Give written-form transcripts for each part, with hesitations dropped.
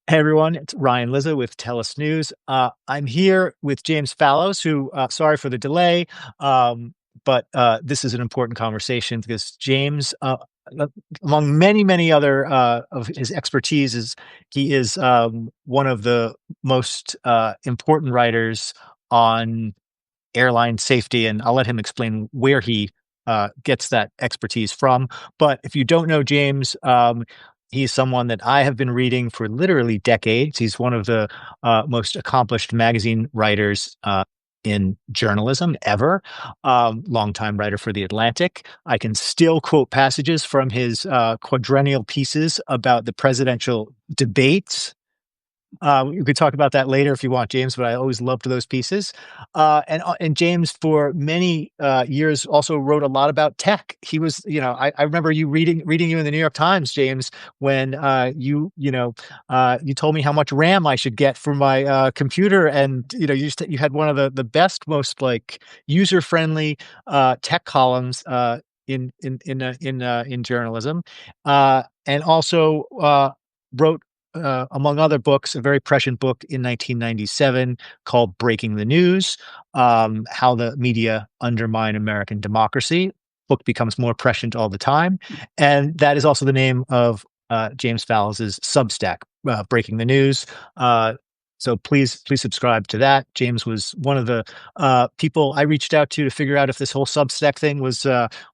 Hey everyone, it's Ryan Lizza with TELUS News. I'm here with James Fallows, who, sorry for the delay, but this is an important conversation because James, uh, among many other of his expertise, he is one of the most important writers on airline safety, and I'll let him explain where he gets that expertise from. But if you don't know James, he's someone that I have been reading for literally decades. He's one of the most accomplished magazine writers in journalism ever, longtime writer for The Atlantic. I can still quote passages from his quadrennial pieces about the presidential debates. We could talk about that later if you want, James, but I always loved those pieces. And James, for many years, also wrote a lot about tech. He was, I remember you reading you in the New York Times, James, when you told me how much RAM I should get for my computer, and you had one of the best, most like user friendly tech columns in journalism, and also wrote among other books, a very prescient book in 1997 called Breaking the News, How the Media Undermine American Democracy. Book becomes more prescient all the time. And that is also the name of James Fallows's Substack, Breaking the News. So please subscribe to that. James was one of the people I reached out to figure out if this whole Substack thing was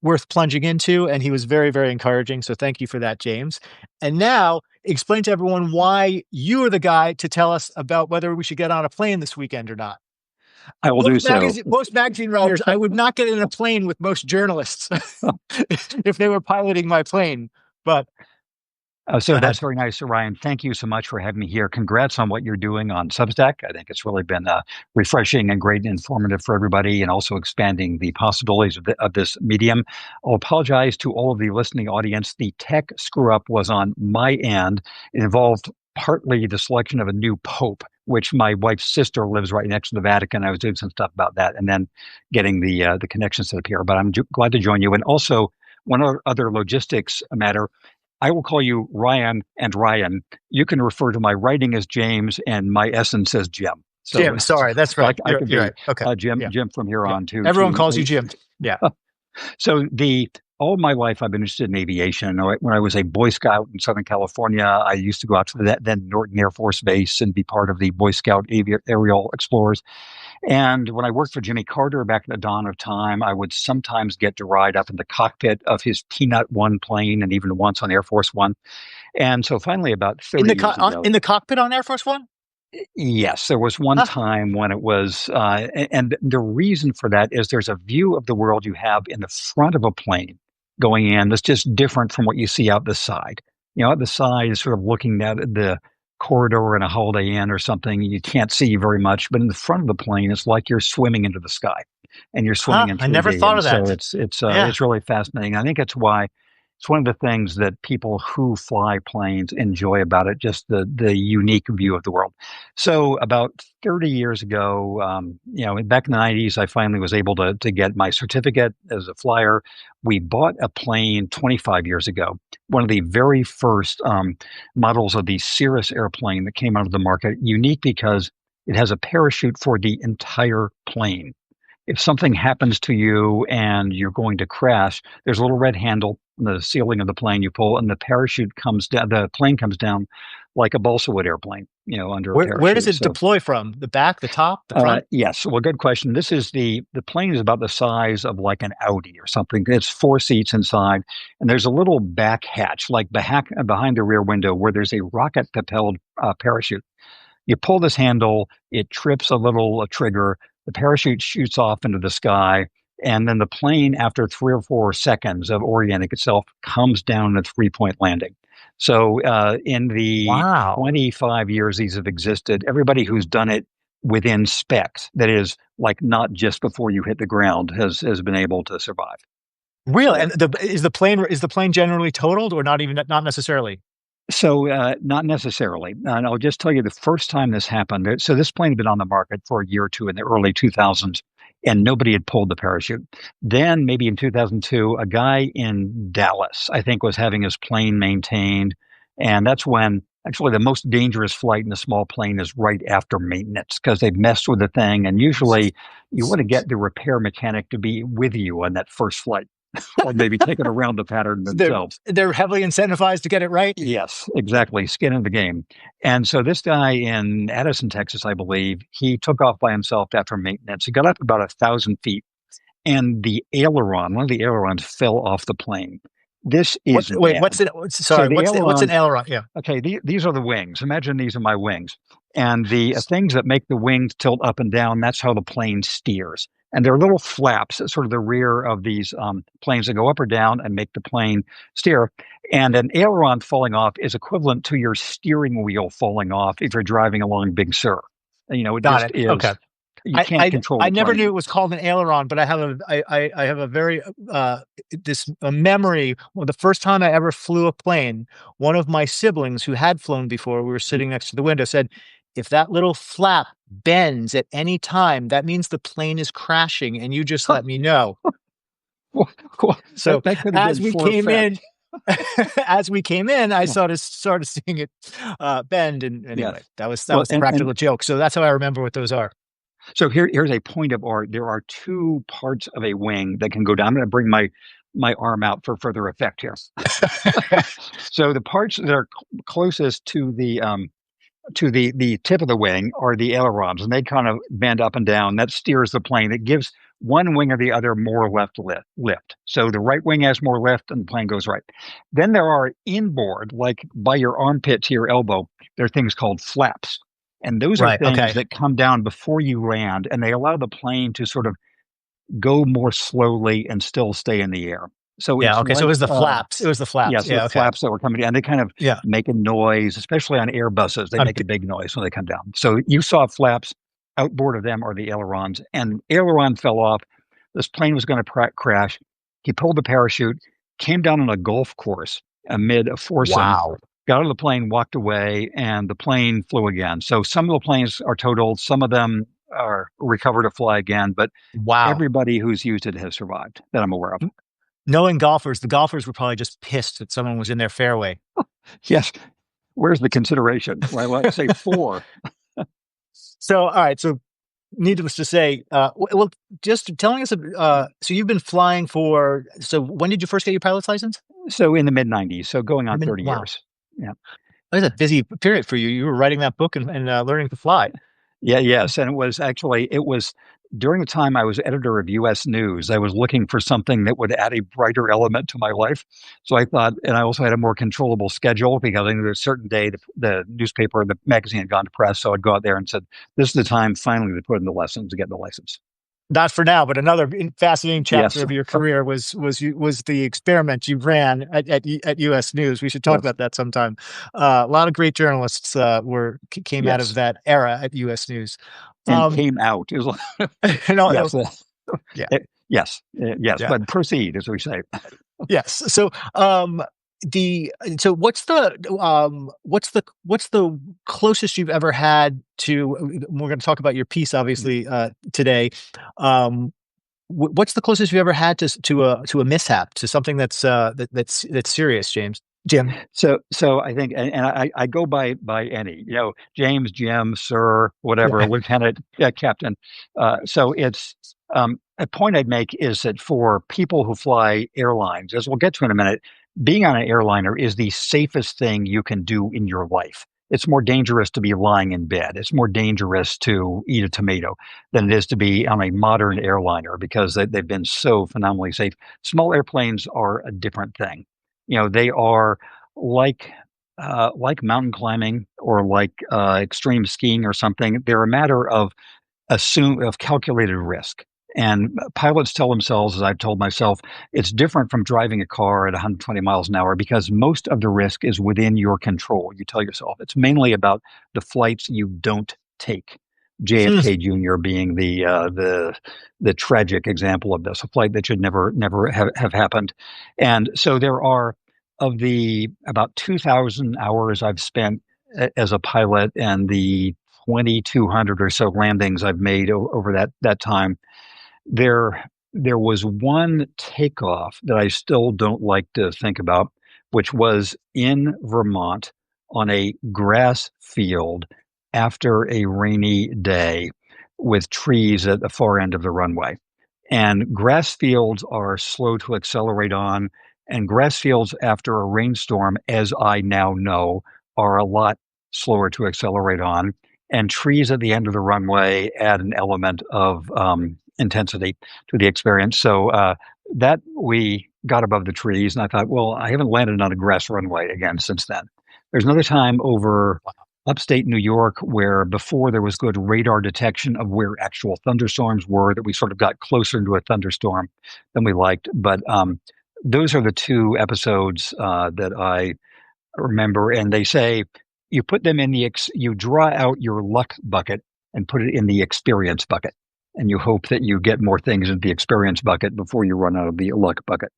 worth plunging into, and he was very encouraging. So thank you for that, James. And now explain to everyone why you are the guy to tell us about whether we should get on a plane this weekend or not. I will do so. Most magazine writers, I would not get in a plane with most journalists if they were piloting my plane. But So that's very nice, Ryan. Thank you so much for having me here. Congrats on what you're doing on Substack. I think it's really been refreshing and great and informative for everybody, and also expanding the possibilities of this medium. I'll apologize to all of the listening audience. The tech screw up was on my end. It involved partly the selection of a new pope, which my wife's sister lives right next to the Vatican. I was doing some stuff about that, and then getting the connections set up here. But I'm glad to join you. And also, one other logistics matter. I will call you Ryan and Ryan. You can refer to my writing as James and my essence as Jim. So, Jim, sorry, that's right. I could be right. Okay. Jim from here on too. Everyone calls you Jim. Yeah. So all my life I've been interested in aviation. When I was a Boy Scout in Southern California, I used to go out to the then Norton Air Force Base and be part of the Boy Scout aerial explorers. And when I worked for Jimmy Carter back at the dawn of time, I would sometimes get to ride up in the cockpit of his Peanut One plane, and even once on Air Force One. And so finally, about 30 years ago, in the cockpit on Air Force One? Yes, there was one time when it was, and the reason for that is there's a view of the world you have in the front of a plane going in that's just different from what you see out the side. Out the side is sort of looking at the corridor in a Holiday Inn or something. You can't see very much, but in the front of the plane, it's like you're swimming into the sky, and you're swimming into. I never thought of that. So it's really fascinating. I think it's why. It's one of the things that people who fly planes enjoy about it, just the unique view of the world. So about 30 years ago, back in the 90s, I finally was able to get my certificate as a flyer. We bought a plane 25 years ago, one of the very first models of the Cirrus airplane that came out of the market, unique because it has a parachute for the entire plane. If something happens to you and you're going to crash, there's a little red handle on the ceiling of the plane you pull, and the parachute comes down. The plane comes down like a balsa wood airplane, under a parachute. Where does it deploy from? The back, the top, the front? Yes. Well, good question. This is the plane is about the size of like an Audi or something. It's 4 seats inside, and there's a little back hatch, like behind the rear window, where there's a rocket-propelled parachute. You pull this handle, it trips a trigger. The parachute shoots off into the sky, and then the plane, after 3 or 4 seconds of orienting itself, comes down in a 3-point landing. So in the 25 years these have existed, everybody who's done it within specs, that is, like not just before you hit the ground, has been able to survive. Really? And is the plane generally totaled, or not necessarily? So not necessarily. And I'll just tell you the first time this happened. So this plane had been on the market for a year or two in the early 2000s, and nobody had pulled the parachute. Then maybe in 2002, a guy in Dallas, I think, was having his plane maintained. And that's when Actually, the most dangerous flight in a small plane is right after maintenance because they've messed with the thing. And usually you want to get the repair mechanic to be with you on that first flight or maybe take it around the pattern They're themselves. they're heavily incentivized to get it right. Yes, exactly. Skin in the game. And so this guy in Addison, Texas, I believe, he took off by himself after maintenance. He got up about 1,000 feet and the aileron, one of the ailerons fell off the plane. This What? is Wait, bad. So the what's an aileron, aileron? Yeah, okay, these are the wings. Imagine these are my wings. And the things that make the wings tilt up and down, that's how the plane steers. And there are little flaps at sort of the rear of these planes that go up or down and make the plane steer. And an aileron falling off is equivalent to your steering wheel falling off if you're driving along Big Sur. It got just it. Okay. is, you I, can't I control I the never knew plane. it was called an aileron, but I have a very this a memory. Well, the first time I ever flew a plane, one of my siblings who had flown before, we were sitting next to the window, said, "If that little flap bends at any time, that means the plane is crashing, and you just let me know." So That could have as been we for came in, effect. as we came in, I Yeah. started seeing it bend, and Yes. anyway, that Well, was the practical joke. So that's how I remember what those are. so here's a point of art. There are two parts of a wing that can go down. I'm going to bring my arm out for further effect here. So the parts that are closest to the tip of the wing are the ailerons, and they kind of bend up and down. That steers the plane. It gives one wing or the other more lift. So the right wing has more lift, and the plane goes right. Then there are inboard, like by your armpit to your elbow, there are things called flaps. And those are Right. things Okay. that come down before you land, and they allow the plane to sort of go more slowly and still stay in the air. So Yeah. it's Okay. So it like was the flaps. It was the flaps. yes, the Yeah. Okay. flaps that were coming down, they kind of Yeah. make a noise, especially on Airbuses. They I'm make a big noise when they come down. So you saw flaps. Outboard of them are the ailerons, and aileron fell off. This plane was going to crash. He pulled the parachute, came down on a golf course amid a foursome, wow. got out of the plane, walked away, and the plane flew again. So some of the planes are totaled, some of them are recovered to fly again, but Wow. everybody who's used it has survived that I'm aware of. Knowing golfers, the golfers were probably just pissed that someone was in their fairway. Yes, where's the consideration? Well, let's say four. So, all right. So, needless to say, well, just telling us, so you've been flying for, so when did you first get your pilot's license? So in the mid 90s, so going I on mean, 30 wow. years. Yeah. That was a busy period for you. You were writing that book and learning to fly. Yeah, yes. And it was during the time I was editor of US News. I was looking for something that would add a brighter element to my life. So I thought, and I also had a more controllable schedule because I knew a certain day the newspaper, the magazine had gone to press. So I'd go out there and said, this is the time finally to put in the lessons to get the license. Not for now, but another fascinating chapter Yes. of your career was the experiment you ran at US News. We should talk Yes. about that sometime. A lot of great journalists came out of Yes. that era at US News. And Um, came out. It was like, no, yes. yeah, Yes. Yes. yeah. But proceed, as we say. Yes. So, the so what's the closest you've ever had to? We're going to talk about your piece, obviously, today. Um, what's the closest you've ever had to a mishap, to something that's serious, Jim? So I think, and I go by any, James, Jim, Sir, whatever, Yeah. Lieutenant, Captain. So it's a point I'd make is that for people who fly airlines, as we'll get to in a minute, being on an airliner is the safest thing you can do in your life. It's more dangerous to be lying in bed. It's more dangerous to eat a tomato than it is to be on a modern airliner because they've been so phenomenally safe. Small airplanes are a different thing. They are like mountain climbing or like extreme skiing or something. They're a matter of calculated risk. And pilots tell themselves, as I've told myself, it's different from driving a car at 120 miles an hour because most of the risk is within your control. You tell yourself it's mainly about the flights you don't take. Hmm. JFK Jr. being the tragic example of this, a flight that should never have happened. And so there are of the about 2,000 hours I've spent as a pilot and the 2,200 or so landings I've made over that time. There was one takeoff that I still don't like to think about, which was in Vermont on a grass field after a rainy day with trees at the far end of the runway. And grass fields are slow to accelerate on, and grass fields after a rainstorm, as I now know, are a lot slower to accelerate on. And trees at the end of the runway add an element of intensity to the experience. So that we got above the trees, and I thought, well, I haven't landed on a grass runway again since then. There's another time over upstate New York where before there was good radar detection of where actual thunderstorms were, that we sort of got closer to a thunderstorm than we liked. But those are the two episodes that I remember. And they say you put them in you draw out your luck bucket and put it in the experience bucket. And you hope that you get more things in the experience bucket before you run out of the luck bucket.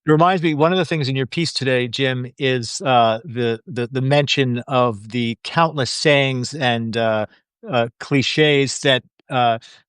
It reminds me, one of the things in your piece today, Jim, is the mention of the countless sayings and cliches that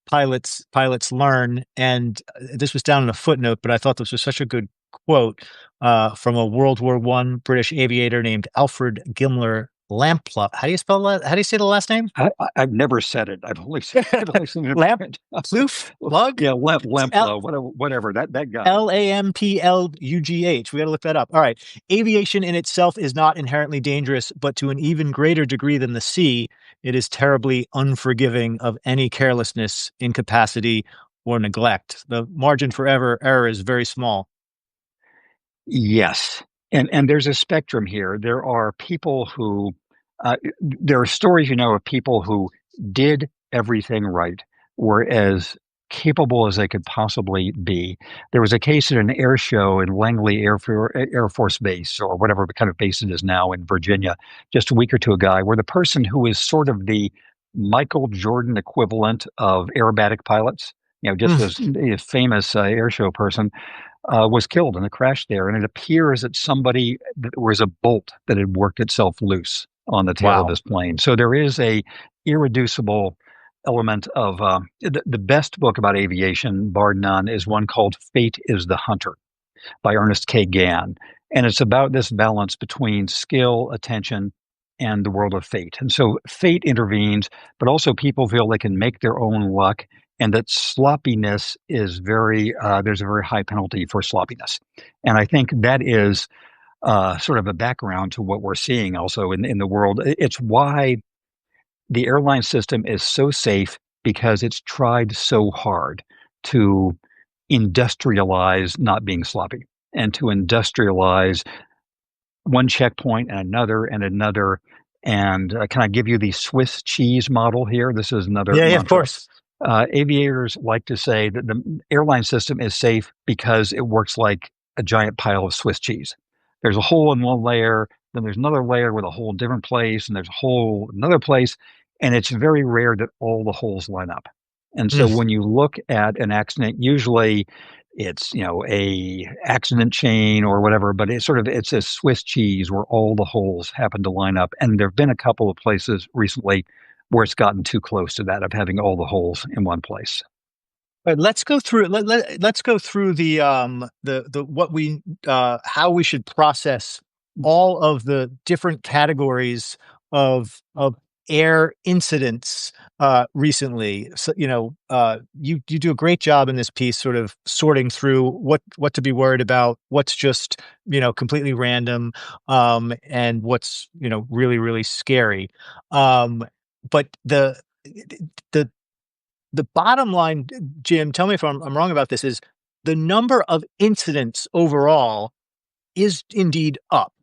pilots learn. And this was down in a footnote, but I thought this was such a good quote from a World War I British aviator named Alfred Gimler Lamplugh. How do you spell that? How do you say the last name? I've never said it. I've only seen it. Lamplugh? Lug? Yeah, Lamplow, whatever. That guy. Lamplugh. We got to look that up. All right. Aviation in itself is not inherently dangerous, but to an even greater degree than the sea, it is terribly unforgiving of any carelessness, incapacity, or neglect. The margin for error is very small. Yes. And there's a spectrum here. There are people who, there are stories, of people who did everything right, were as capable as they could possibly be. There was a case at an air show in Langley Air Force Base, or whatever kind of base it is now in Virginia, just a week or two ago, where the person who is sort of the Michael Jordan equivalent of aerobatic pilots, just this famous air show person, was killed in a crash there. And it appears that there was a bolt that had worked itself loose on the tail of Wow. this plane. So there is a irreducible element of the best book about aviation, bar none, is one called Fate is the Hunter by Ernest K. Gann. And it's about this balance between skill, attention, and the world of fate. And so fate intervenes, but also people feel they can make their own luck, and that sloppiness is there's a very high penalty for sloppiness. And I think that is sort of a background to what we're seeing also in the world. It's why the airline system is so safe, because it's tried so hard to industrialize not being sloppy and to industrialize one checkpoint and another and another. And can I give you the Swiss cheese model here? This is another Yeah, of mantra. course. Aviators like to say that the airline system is safe because it works like a giant pile of Swiss cheese. There's a hole in one layer, then there's another layer with a hole in a different place, and there's a hole in another place, and it's very rare that all the holes line up. And so when you look at an accident, usually it's a accident chain or whatever, but it's a Swiss cheese where all the holes happen to line up. And there have been a couple of places recently where it's gotten too close to that, of having all the holes in one place. But let's go through let's go through the what we how we should process all of the different categories of air incidents recently. So you do a great job in this piece, sort of sorting through what to be worried about, what's just completely random, and what's really really scary. But the the bottom line, Jim, tell me if I'm wrong about this, is the number of incidents overall is indeed up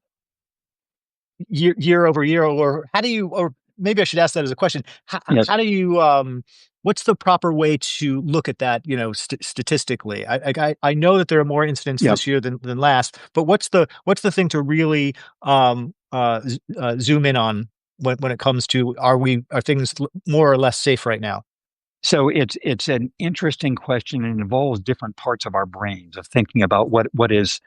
year over year. Or how do you, or maybe I should ask that as a question. Yes. How do you, what's the proper way to look at that, statistically? I know that there are more incidents Yeah. this year than last, but what's the thing to really zoom in on when it comes to are things more or less safe right now? So it's an interesting question, and involves different parts of our brains of thinking about what is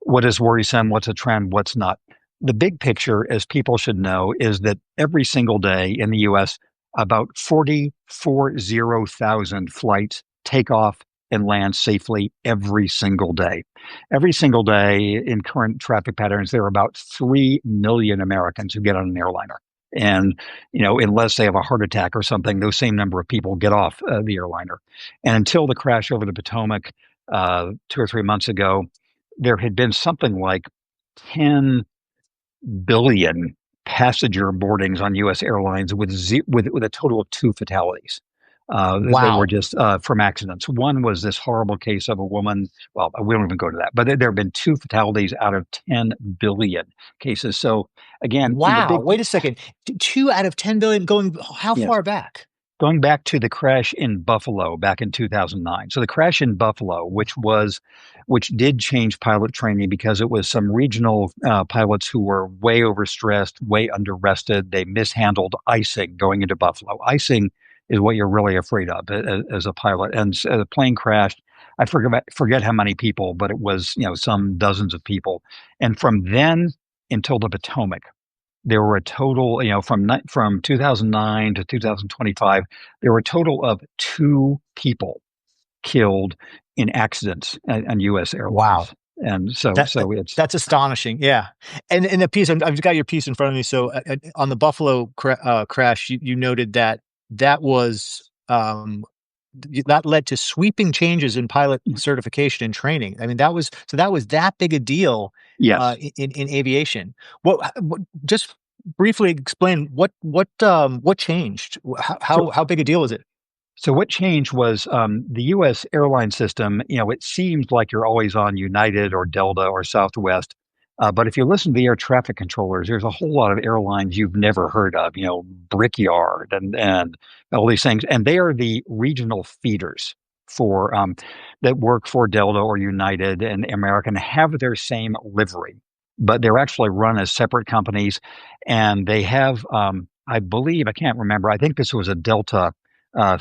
worrisome, what's a trend, what's not. The big picture, as people should know, is that every single day in the U.S., about 40,000 flights take off and land safely every single day. Every single day in current traffic patterns, there are about 3 million Americans who get on an airliner. And, unless they have a heart attack or something, those same number of people get off the airliner. And until the crash over the Potomac 2 or 3 months ago, there had been something like 10 billion passenger boardings on U.S. airlines with a total of two fatalities. They were Wow. just from accidents. One was this horrible case of a woman. Well, we don't even go to that, but there have been two fatalities out of 10 billion cases. So again, in the Wow. big, Wait a second. 2 out of 10 billion going how yeah, far back? going back to the crash in Buffalo back in 2009. So the crash in Buffalo, which did change pilot training because it was some regional pilots who were way overstressed, way underrested. They mishandled icing going into Buffalo. Icing is what you're really afraid of as a pilot. And so the plane crashed. I forget how many people, but it was some dozens of people. And from then until the Potomac, there were a total, from 2009 to 2025, there were a total of two people killed in accidents on U.S. Wow. airlines. And so, That, that so it's, that's astonishing. Yeah. And in the piece, I've got your piece in front of me. So on the Buffalo crash, you noted that that was that led to sweeping changes in pilot certification and training. I mean, that was that big a deal yes. in aviation. What just briefly explain what changed? So How big a deal was it? So what changed was the U.S. airline system. It seems like you're always on United or Delta or Southwest, but if you listen to the air traffic controllers, there's a whole lot of airlines you've never heard of. Brickyard and all these things, and they are the regional feeders for that work for Delta or United and American have their same livery, but they're actually run as separate companies, and they have. I believe I can't remember. I think this was a Delta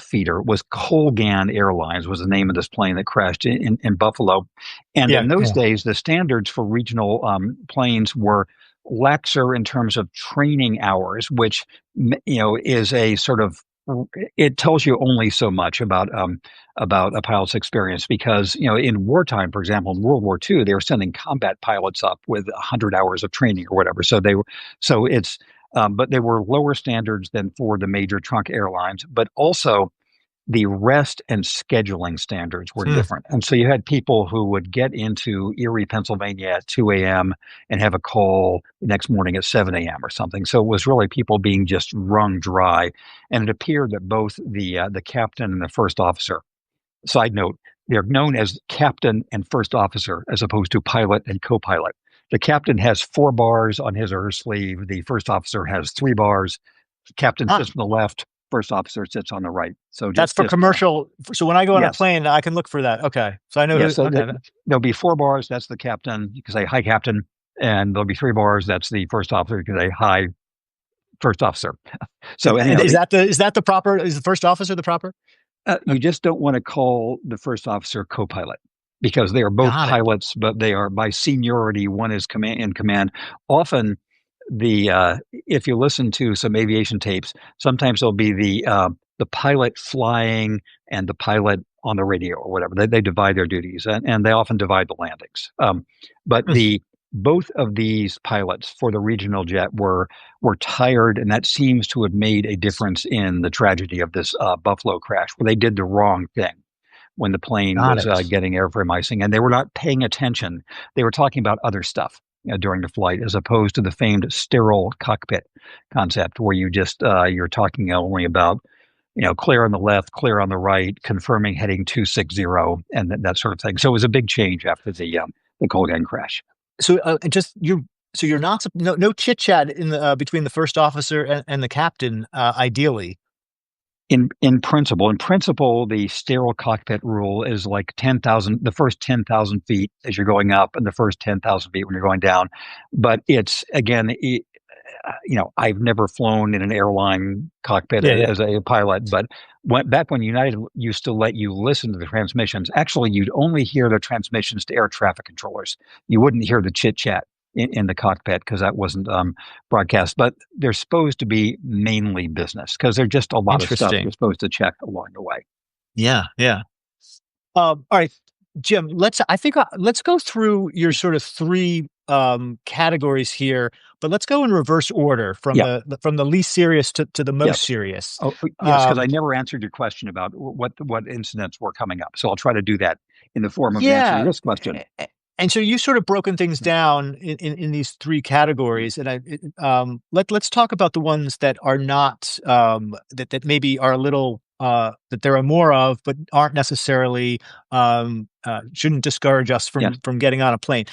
feeder was Colgan Airlines was the name of this plane that crashed in Buffalo. And Yeah. in those Yeah. days, the standards for regional planes were laxer in terms of training hours, which is a sort of it tells you only so much about a pilot's experience because in wartime, for example, in World War II, they were sending combat pilots up with 100 hours of training or whatever. So it's but there were lower standards than for the major trunk airlines, but also the rest and scheduling standards were Hmm. different. And so you had people who would get into Erie, Pennsylvania at 2 a.m. and have a call the next morning at 7 a.m. or something. So it was really people being just wrung dry. And it appeared that both the captain and the first officer, side note, they're known as captain and first officer as opposed to pilot and co-pilot. The captain has 4 bars on his or her sleeve. The first officer has 3 bars. The captain Huh. sits on the left. First officer sits on the right. So That's for commercial. So when I go on a yes, plane, I can look for that. Okay. So I know yes. who. So Okay. there'll be 4 bars. That's the captain. You can say hi, captain, and there'll be 3 bars. That's the first officer. You can say hi, first officer. So And anyhow, is that the proper? Is the first officer the proper? you just don't want to call the first officer co-pilot because they are both Got it. pilots, but they are by seniority. One is in command. Often, if you listen to some aviation tapes, sometimes there'll be the pilot flying and the pilot on the radio or whatever. They divide their duties, and they often divide the landings. But Hmm. the both of these pilots for the regional jet were tired, and that seems to have made a difference in the tragedy of this Buffalo crash, where they did the wrong thing when the plane Got was it. getting airframe icing, and they were not paying attention. They were talking about other stuff during the flight, as opposed to the famed sterile cockpit concept, where you're talking only about clear on the left, clear on the right, confirming heading 260, and that sort of thing. So it was a big change after the Colgan crash. So just you. So you're not no chit chat in the between the first officer and the captain. Ideally. In principle, the sterile cockpit rule is like 10,000, the first 10,000 feet as you're going up, and the first 10,000 feet when you're going down. But it's again, I've never flown in an airline cockpit Yeah. Yeah. as a pilot, but back when United used to let you listen to the transmissions, actually, you'd only hear the transmissions to air traffic controllers. You wouldn't hear the chit chat in the cockpit because that wasn't broadcast. But they're supposed to be mainly business because there's just a lot of stuff you're Interesting. supposed to check along the way. Yeah. Yeah. All right, Jim, let's go through your sort of three categories here, but let's go in reverse order from Yeah. from the least serious to the most Yes. serious. Oh, yes, because Um, I never answered your question about what incidents were coming up. So I'll try to do that in the form of an answer to yeah. this question. And so you sort of broken things down in these three categories, and let's talk about the ones that are not that maybe are a little that there are more of, but aren't necessarily shouldn't discourage us Yes. from getting on a plane.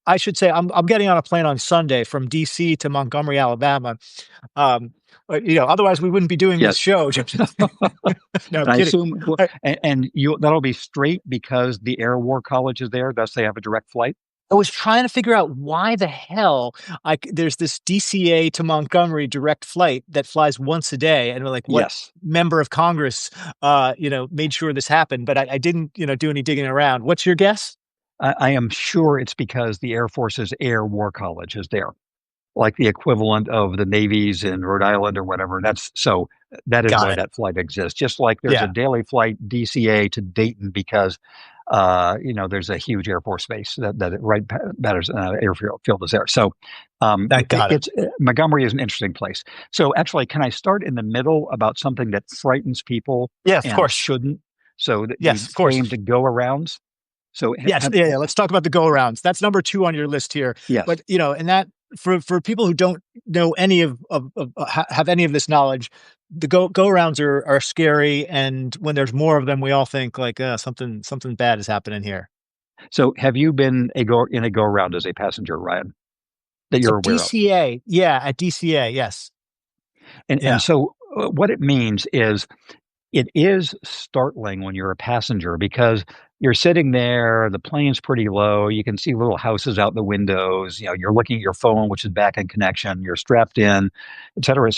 I should say I'm getting on a plane on Sunday from D.C. to Montgomery, Alabama. Um, otherwise we wouldn't be doing this Yes. show. No, I'm And I kidding. assume, and you that'll be straight because the Air War College is there, thus they have a direct flight. I was trying to figure out why the hell there's this DCA to Montgomery direct flight that flies once a day, and we're like, what Yes. member of Congress, made sure this happened? But I didn't, do any digging around. What's your guess? I am sure it's because the Air Force's Air War College is there, like the equivalent of the Navy's in Rhode Island or whatever. That is Got why it. that flight exists. Just like there's a Yeah, daily flight DCA to Dayton because there's a huge Air Force base that right Patterson airfield is there. So that got it. it's Montgomery is an interesting place. So actually, can I start in the middle about something that frightens people Yeah, of and course. shouldn't? So that you Yes, of course. came to go arounds. So Yes, yeah, yeah. Let's talk about the go arounds. That's number two on your list here. yes. But and that for people who don't know any have any of this knowledge, the go arounds are scary, and when there's more of them, we all think like something bad is happening here. So have you been in a go around as a passenger, Ryan, that So you're aware of? DCA, yeah, at DCA, yes, And yeah, so what it means is it is startling when you're a passenger because you're sitting there, the plane's pretty low, you can see little houses out the windows, you're looking at your phone, which is back in connection, you're strapped in, et cetera,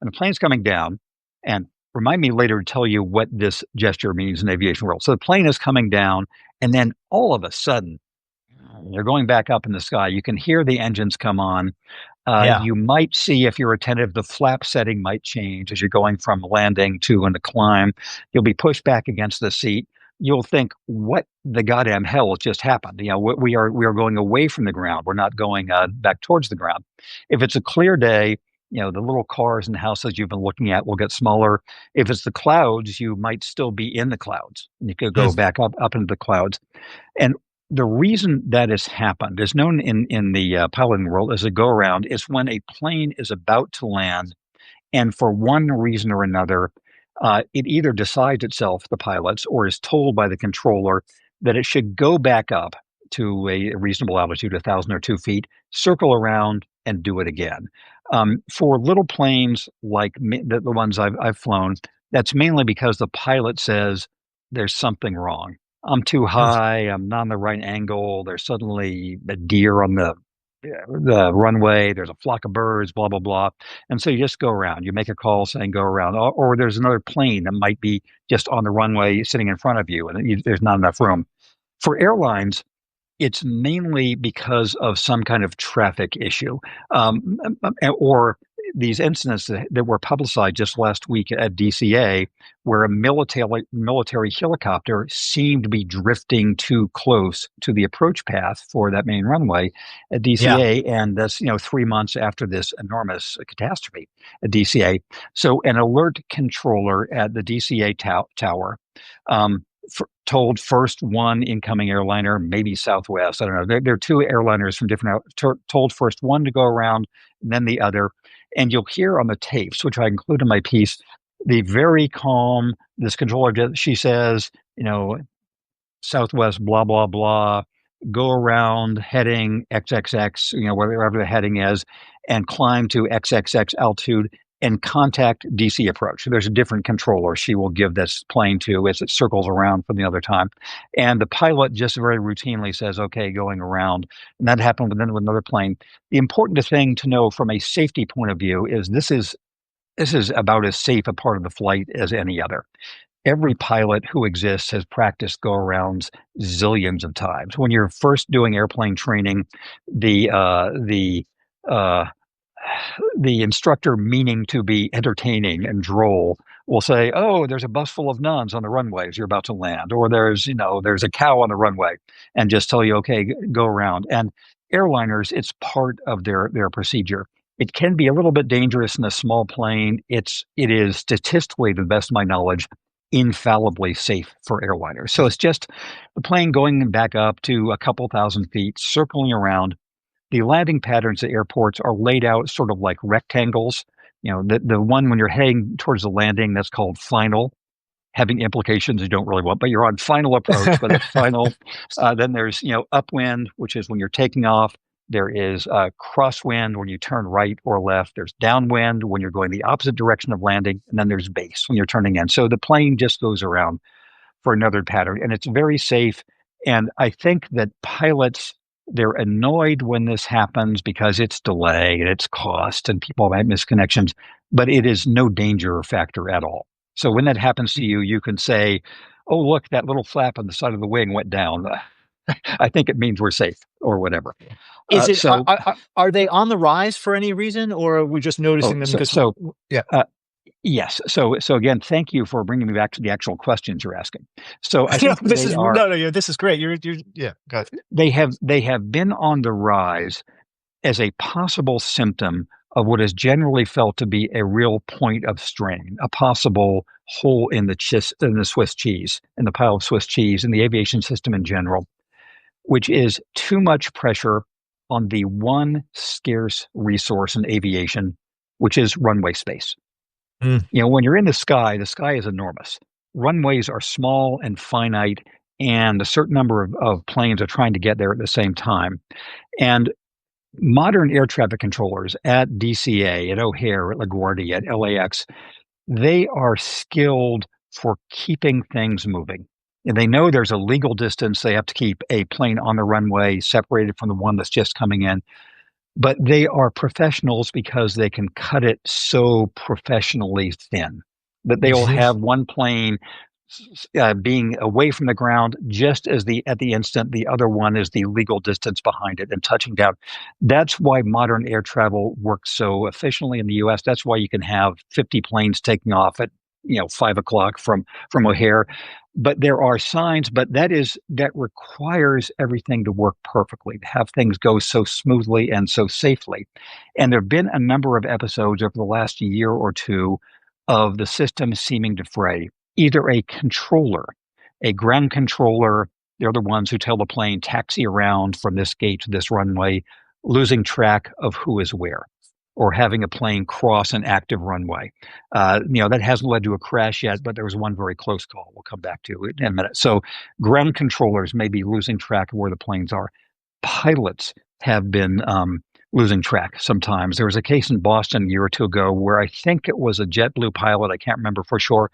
and the plane's coming down. And remind me later to tell you what this gesture means in the aviation world. So the plane is coming down, and then all of a sudden, you're going back up in the sky. You can hear the engines come on. yeah. You might see, if you're attentive, the flap setting might change as you're going from landing to a climb. You'll be pushed back against the seat. You'll think, "What the goddamn hell has just happened?" We are going away from the ground. We're not going back towards the ground. If it's a clear day, the little cars and houses you've been looking at will get smaller. If it's the clouds, you might still be in the clouds. You could go Mm, back up into the clouds. And the reason that has happened is known in the piloting world as a go around. Is when a plane is about to land, and for one reason or another, it either decides itself, the pilots, or is told by the controller that it should go back up to a reasonable altitude, 1,000 or 2 feet, circle around, and do it again. For little planes like the ones I've flown, that's mainly because the pilot says there's something wrong. I'm too mm, high. I'm not on the right angle. There's suddenly a deer on the runway. There's a flock of birds. Blah blah blah. And so you just go around. You make a call saying go around, or there's another plane that might be just on the runway sitting in front of you, and there's not enough room. For airlines, it's mainly because of some kind of traffic issue, or these incidents that were publicized just last week at DCA, where a military helicopter seemed to be drifting too close to the approach path for that main runway at yeah, DCA, and that's 3 months after this enormous catastrophe at DCA. So an alert controller at the DCA tower. Um, told first one incoming airliner, maybe Southwest. I don't know. There are two airliners from different. Told first one to go around, and then the other. And you'll hear on the tapes, which I include in my piece, the very calm. This controller, she says, Southwest, blah blah blah. Go around heading XXX, wherever the heading is, and climb to XXX altitude and contact DC approach. So there's a different controller she will give this plane to as it circles around from the other time. And the pilot just very routinely says, okay, going around. And that happened with another plane. The important thing to know from a safety point of view is this is about as safe a part of the flight as any other. Every pilot who exists has practiced go arounds zillions of times. When you're first doing airplane training, the uh, the instructor, meaning to be entertaining and droll, will say, "Oh, there's a bus full of nuns on the runway as you're about to land," or there's a cow on the runway," and just tell you, "Okay, go around." And airliners, it's part of their procedure. It can be a little bit dangerous in a small plane. It is statistically, to the best of my knowledge, infallibly safe for airliners. So it's just the plane going back up to a couple thousand feet, circling around. The landing patterns at airports are laid out sort of like rectangles. The one when you're heading towards the landing, that's called final, having implications you don't really want, but you're on final approach, but it's final. Then there's, upwind, which is when you're taking off. There is crosswind when you turn right or left. There's downwind when you're going the opposite direction of landing. And then there's base when you're turning in. So the plane just goes around for another pattern, and it's very safe. And I think that pilots, they're annoyed when this happens because it's delay and it's cost and people might miss connections, but it is no danger factor at all. So when that happens to you, you can say, "Oh, look, that little flap on the side of the wing went down. I think it means we're safe," or whatever. Is it So, are they on the rise for any reason, or are we just oh, noticing them so, because so yeah. uh, yes. So again, thank you for bringing me back to the actual questions you're asking. So I No, think this is yeah, this is great. You're yeah, got it. they have been on the rise as a possible symptom of what is generally felt to be a real point of strain, a possible hole in the Swiss cheese, in the pile of Swiss cheese, in the aviation system in general, which is too much pressure on the one scarce resource in aviation, which is runway space. Mm. When you're in the sky is enormous. Runways are small and finite, and a certain number of planes are trying to get there at the same time. And modern air traffic controllers at DCA, at O'Hare, at LaGuardia, at LAX, they are skilled for keeping things moving. And they know there's a legal distance. They have to keep a plane on the runway separated from the one that's just coming in. But they are professionals because they can cut it so professionally thin that they will have one plane being away from the ground just as at the instant the other one is the legal distance behind it and touching down. That's why modern air travel works so efficiently in the U.S. That's why you can have 50 planes taking off at 5 o'clock from O'Hare. But there are signs, but that requires everything to work perfectly, to have things go so smoothly and so safely. And there have been a number of episodes over the last year or two of the system seeming to fray. Either a controller, a ground controller, they're the ones who tell the plane taxi around from this gate to this runway, losing track of who is where, or having a plane cross an active runway. That hasn't led to a crash yet, but there was one very close call we'll come back to in a minute. So ground controllers may be losing track of where the planes are. Pilots have been losing track sometimes. There was a case in Boston a year or two ago where I think it was a JetBlue pilot, I can't remember for sure,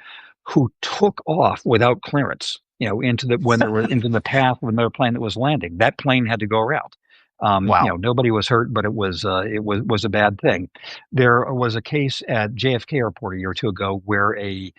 who took off without clearance, when they were into the path of another plane that was landing. That plane had to go around. Wow. Nobody was hurt, but it was a bad thing. There was a case at JFK Airport a year or two ago where a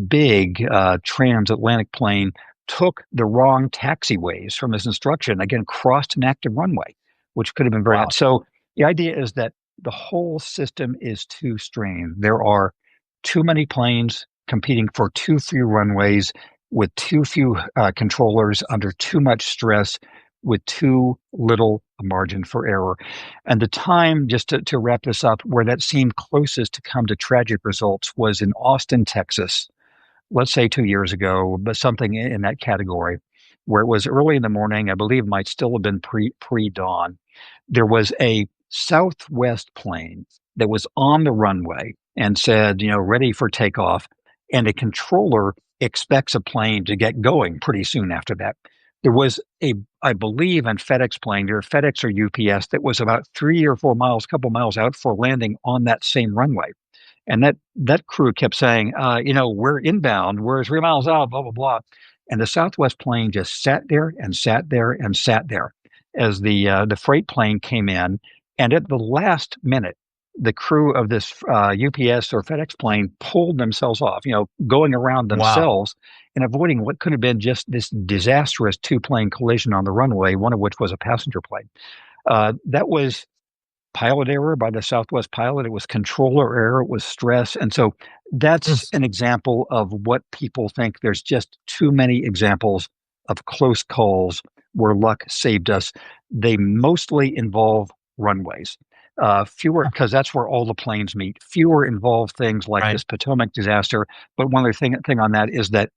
big transatlantic plane took the wrong taxiways from his instruction, again, crossed an active runway, which could have been very Wow. bad. So the idea is that the whole system is too strained. There are too many planes competing for too few runways with too few controllers under too much stress with too little margin for error. And the time, just to wrap this up, where that seemed closest to come to tragic results was in Austin, Texas, let's say 2 years ago, but something in that category, where it was early in the morning. I believe it might still have been pre-dawn. There was a Southwest plane that was on the runway and said, ready for takeoff. And a controller expects a plane to get going pretty soon after that. There was I believe, a FedEx plane, either FedEx or UPS, that was about 3 or 4 miles, couple miles out for landing on that same runway. And that crew kept saying, we're inbound, we're 3 miles out, blah, blah, blah. And the Southwest plane just sat there and sat there and sat there as the freight plane came in. And at the last minute, the crew of this UPS or FedEx plane pulled themselves off, going around Wow. themselves and avoiding what could have been just this disastrous two-plane collision on the runway, one of which was a passenger plane. That was pilot error by the Southwest pilot. It was controller error. It was stress. And so that's Mm. an example of what people think. There's just too many examples of close calls where luck saved us. They mostly involve runways. Fewer, because that's where all the planes meet. Fewer involve things like Right. this Potomac disaster. But one other thing on that is that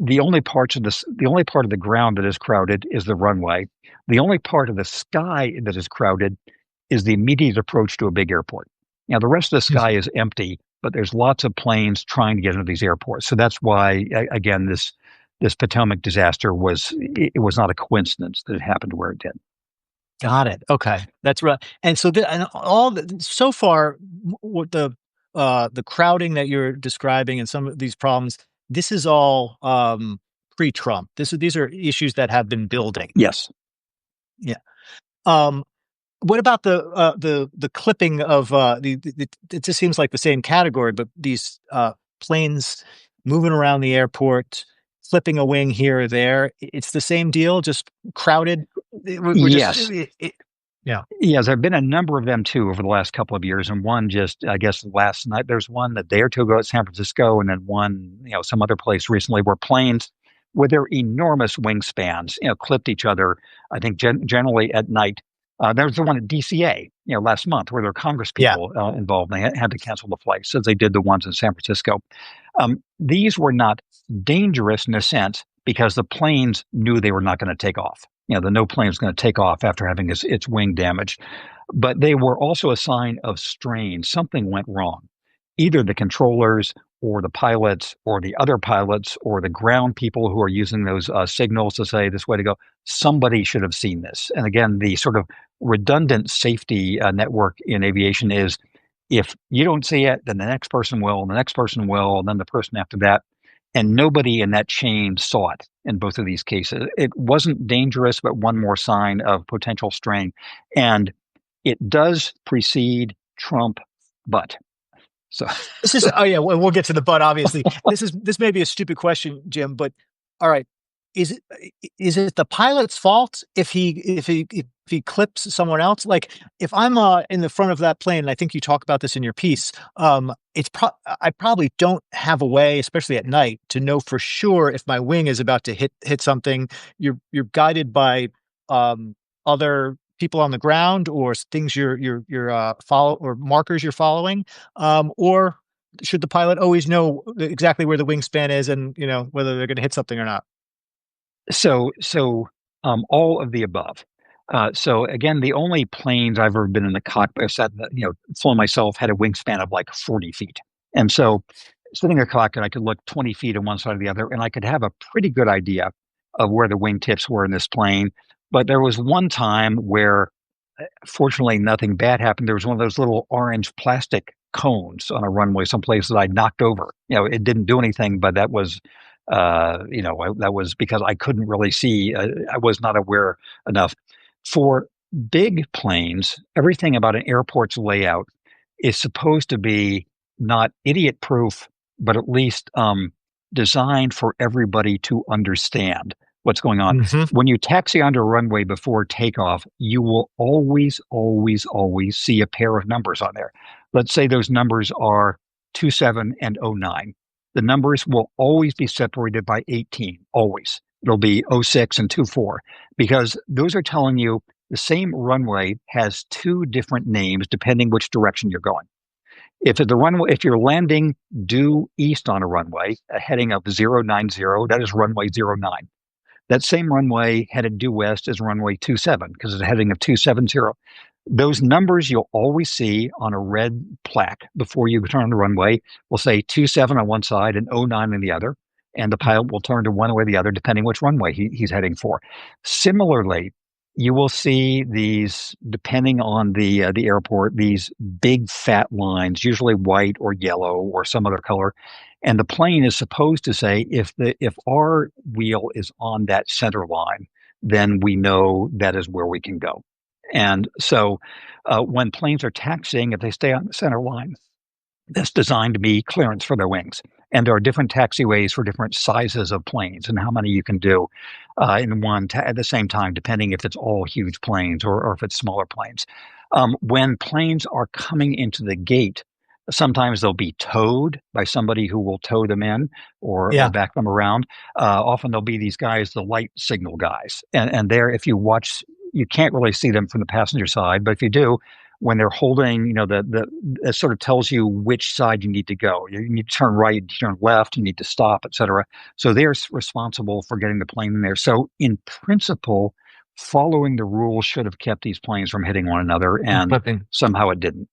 the only part of the ground that is crowded is the runway. The only part of the sky that is crowded is the immediate approach to a big airport. Now, the rest of the sky is empty, but there's lots of planes trying to get into these airports. So that's why, again, this Potomac disaster it was not a coincidence that it happened where it did. Got it. Okay, that's right. And so, and all so far, what the crowding that you're describing and some of these problems, this is all pre-Trump. These are issues that have been building. Yes. Yeah. Um, what about the clipping of it just seems like the same category, but these planes moving around the airport, flipping a wing here or there. It's the same deal, just crowded. We're just Yes. yeah. Yes, there have been a number of them too over the last couple of years, and one just, I guess, last night. There's one a day or two ago at San Francisco, and then one, some other place recently where planes with their enormous wingspans, clipped each other. I think generally at night. There's the one at DCA, last month where there were Congress Yeah. people involved. And they had to cancel the flights as they did the ones in San Francisco. These were not dangerous in a sense because the planes knew they were not going to take off. The no plane was going to take off after having its wing damaged. But they were also a sign of strain. Something went wrong. Either the controllers or the pilots or the other pilots or the ground people who are using those signals to say this way to go, somebody should have seen this. And again, the sort of redundant safety network in aviation is if you don't see it, then the next person will, and the next person will, and then the person after that. And nobody in that chain saw it in both of these cases. It wasn't dangerous, but one more sign of potential strain. And it does precede Trump, but so, This is oh yeah, we'll get to the but obviously. This may be a stupid question, Jim, but all right. Is it the pilot's fault if he clips someone else? Like if I'm in the front of that plane, and I think you talk about this in your piece, I probably don't have a way, especially at night, to know for sure if my wing is about to hit something. You're guided by other people on the ground or things you're follow or markers you're following, or should the pilot always know exactly where the wingspan is and whether they're going to hit something or not? All of the above. So again, the only planes I've ever been in the cockpit, I've sat, flown myself, had a wingspan of like 40 feet. And so sitting in a cockpit, I could look 20 feet on one side or the other, and I could have a pretty good idea of where the wingtips were in this plane. But there was one time where, fortunately, nothing bad happened. There was one of those little orange plastic cones on a runway someplace that I knocked over. It didn't do anything, but that was that was because I couldn't really see. I was not aware enough. For big planes, everything about an airport's layout is supposed to be not idiot proof, but at least designed for everybody to understand what's going on. Hmm. When you taxi onto a runway before takeoff, you will always, always, always see a pair of numbers on there. Let's say those numbers are 27 and 09. The numbers will always be separated by 18, always. It'll be 06 and 24 because those are telling you the same runway has two different names depending which direction you're going. If you're landing due east on a runway, a heading of 090, that is runway 09. That same runway headed due west is runway 27 because it's a heading of 270. Those numbers you'll always see on a red plaque before you turn on the runway will say 27 on one side and 09 on the other. And the pilot will turn to one way or the other depending which runway he's heading for. Similarly, you will see these, depending on the airport, these big fat lines, usually white or yellow or some other color. And the plane is supposed to say if our wheel is on that center line, then we know that is where we can go. And so when planes are taxiing, if they stay on the center line, that's designed to be clearance for their wings. And there are different taxiways for different sizes of planes and how many you can do in one at the same time, depending if it's all huge planes or if it's smaller planes. When planes are coming into the gate, sometimes they'll be towed by somebody who will tow them in or Yeah. back them around. Often there'll be these guys, the light signal guys, and there, if you watch, you can't really see them from the passenger side, but if you do, when they're holding, the it sort of tells you which side you need to go. You need to turn right, you turn left, you need to stop, etc. So they're responsible for getting the plane in there. So in principle, following the rules should have kept these planes from hitting one another, and Flipping. somehow it didn't.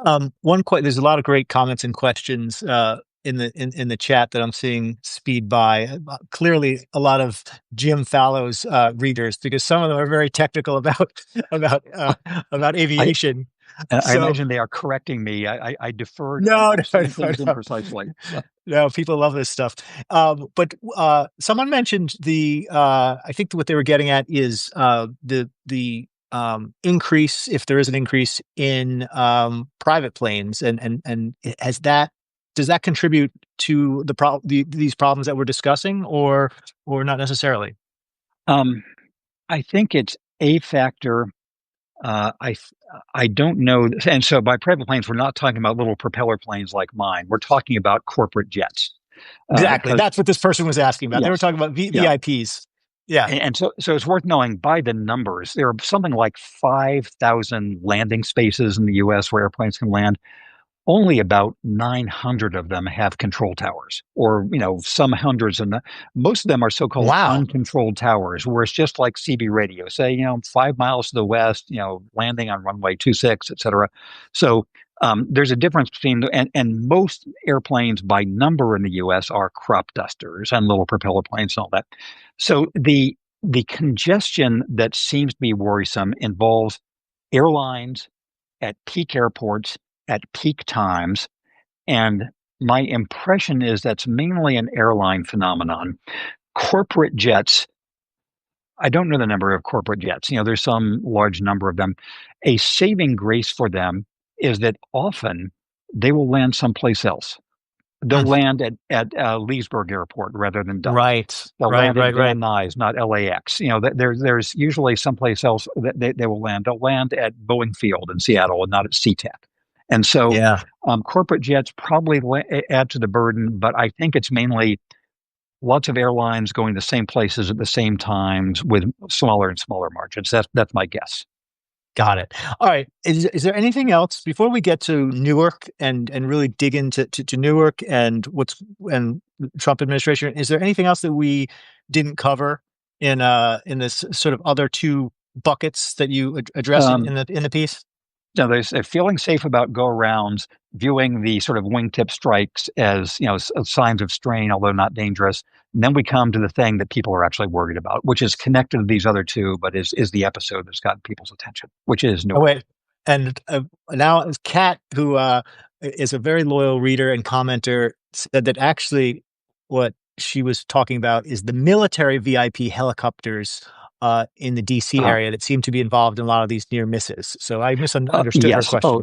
There's a lot of great comments and questions in the chat that I'm seeing speed by. Clearly, a lot of Jim Fallows readers, because some of them are very technical about about uh, about I aviation. I So imagine they are correcting me. I defer. no, I'm no, saying no, things no. imprecisely. So, No, people love this stuff. But someone mentioned I think what they were getting at is the increase, if there is an increase in private planes, and has that does that contribute to these problems that we're discussing, or not necessarily? um, I think it's a factor. I don't know, and so by private planes, we're not talking about little propeller planes like mine. We're talking about corporate jets. Exactly. Because That's what this person was asking about. They were yes, talking about yeah, VIPs. Yeah. and so it's worth knowing by the numbers. There are something like 5,000 landing spaces in the U.S. where airplanes can land. Only about 900 of them have control towers, or some hundreds, and most of them are so-called Wow. uncontrolled towers, where it's just like CB radio, say 5 miles to the west, landing on runway 26, etc. So there's a difference between and most airplanes by number in the U.S. are crop dusters and little propeller planes and all that. So the congestion that seems to be worrisome involves airlines at peak airports at peak times. And my impression is that's mainly an airline phenomenon. Corporate jets, I don't know the number of corporate jets. There's some large number of them. A saving grace for them is that often they will land someplace else. They'll Mm. land at Leesburg Airport rather than Dulles. Right. They'll Right. land at Right. Van Right. Nuys, not LAX. There's usually someplace else that they will land. They'll land at Boeing Field in Seattle and not at SeaTac. And so Yeah. corporate jets probably add to the burden, but I think it's mainly lots of airlines going the same places at the same times with smaller and smaller margins. That's my guess. Got it. All right. Is there anything else before we get to Newark and really dig into to Newark and Trump administration? Is there anything else that we didn't cover in this sort of other two buckets that you address in Um, the piece? Now, there's a feeling safe about go-arounds, viewing the sort of wingtip strikes as signs of strain, although not dangerous. And then we come to the thing that people are actually worried about, which is connected to these other two, but is the episode that's gotten people's attention, which is Oh, Newark. wait. And now Kat, who is a very loyal reader and commenter, said that actually what she was talking about is the military VIP helicopters in the DC Uh, area that seem to be involved in a lot of these near misses. So I misunderstood her yes. Oh,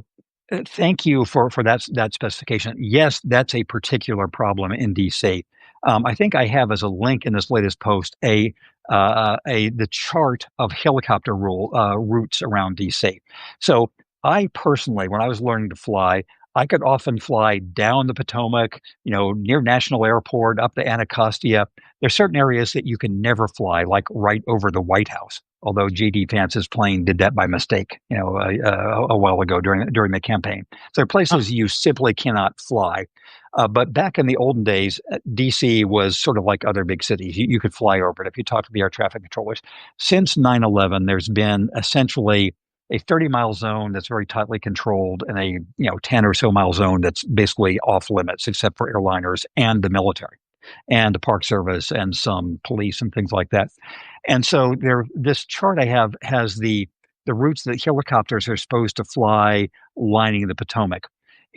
question. thank you for that specification. Yes, that's a particular problem in DC. I think I have as a link in this latest post a the chart of helicopter routes around DC. So I personally, when I was learning to fly, I could often fly down the Potomac, near National Airport, up the Anacostia. There's certain areas that you can never fly, like right over the White House. Although J.D. Vance's plane did that by mistake, a while ago during the campaign. So there are Huh. places you simply cannot fly. But back in the olden days, D.C. was sort of like other big cities. You could fly over it if you talk to the air traffic controllers. Since 9/11, there's been essentially a 30-mile zone that's very tightly controlled and a 10 or so mile zone that's basically off limits except for airliners and the military and the Park Service and some police and things like that. And so this chart I have has the routes that helicopters are supposed to fly lining the Potomac.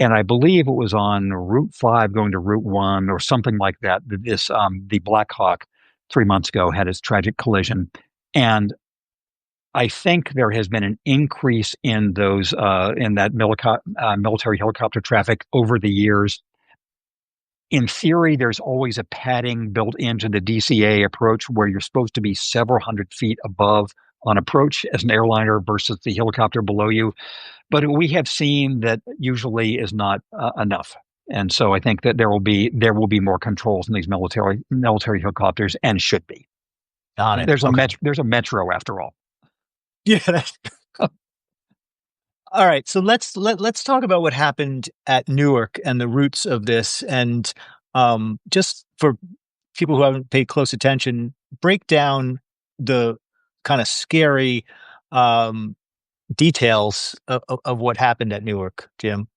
And I believe it was on Route 5 going to Route 1 or something like that. The Black Hawk 3 months ago had its tragic collision. And I think there has been an increase in those in that military helicopter traffic over the years. In theory, there's always a padding built into the DCA approach where you're supposed to be several hundred feet above on approach as an airliner versus the helicopter below you. But we have seen that usually is not enough. And so I think that there will be more controls in these military helicopters, and should be. Got it. Okay. There's a metro after all. Yeah. All right. So let's talk about what happened at Newark and the roots of this, and just for people who haven't paid close attention, break down the kind of scary um, details of what happened at Newark, Jim.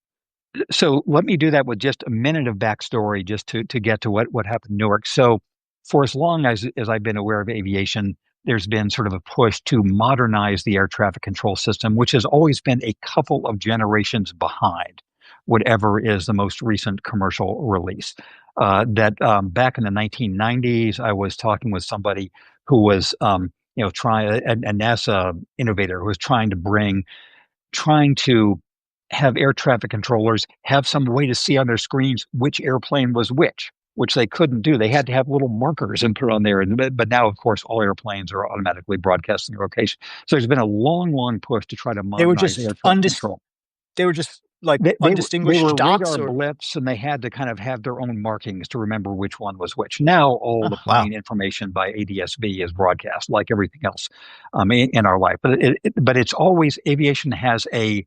So let me do that with just a minute of backstory, just to get to what happened in Newark. So for as long as I've been aware of aviation, there's been sort of a push to modernize the air traffic control system, which has always been a couple of generations behind whatever is the most recent commercial release. That back in the 1990s, I was talking with somebody who was trying a NASA innovator who was trying to have air traffic controllers have some way to see on their screens which airplane was which they couldn't do. They had to have little markers and put on there. But now, of course, all airplanes are automatically broadcasting their location. So there's been a long, long push to try to They were modernize just air traffic control. they were just like They undistinguished were dots, radar or blips, and they had to kind of have their own markings to remember which one was which. Now all the wow. plane information by ADSB is broadcast, like everything else in our life. But it's always aviation has a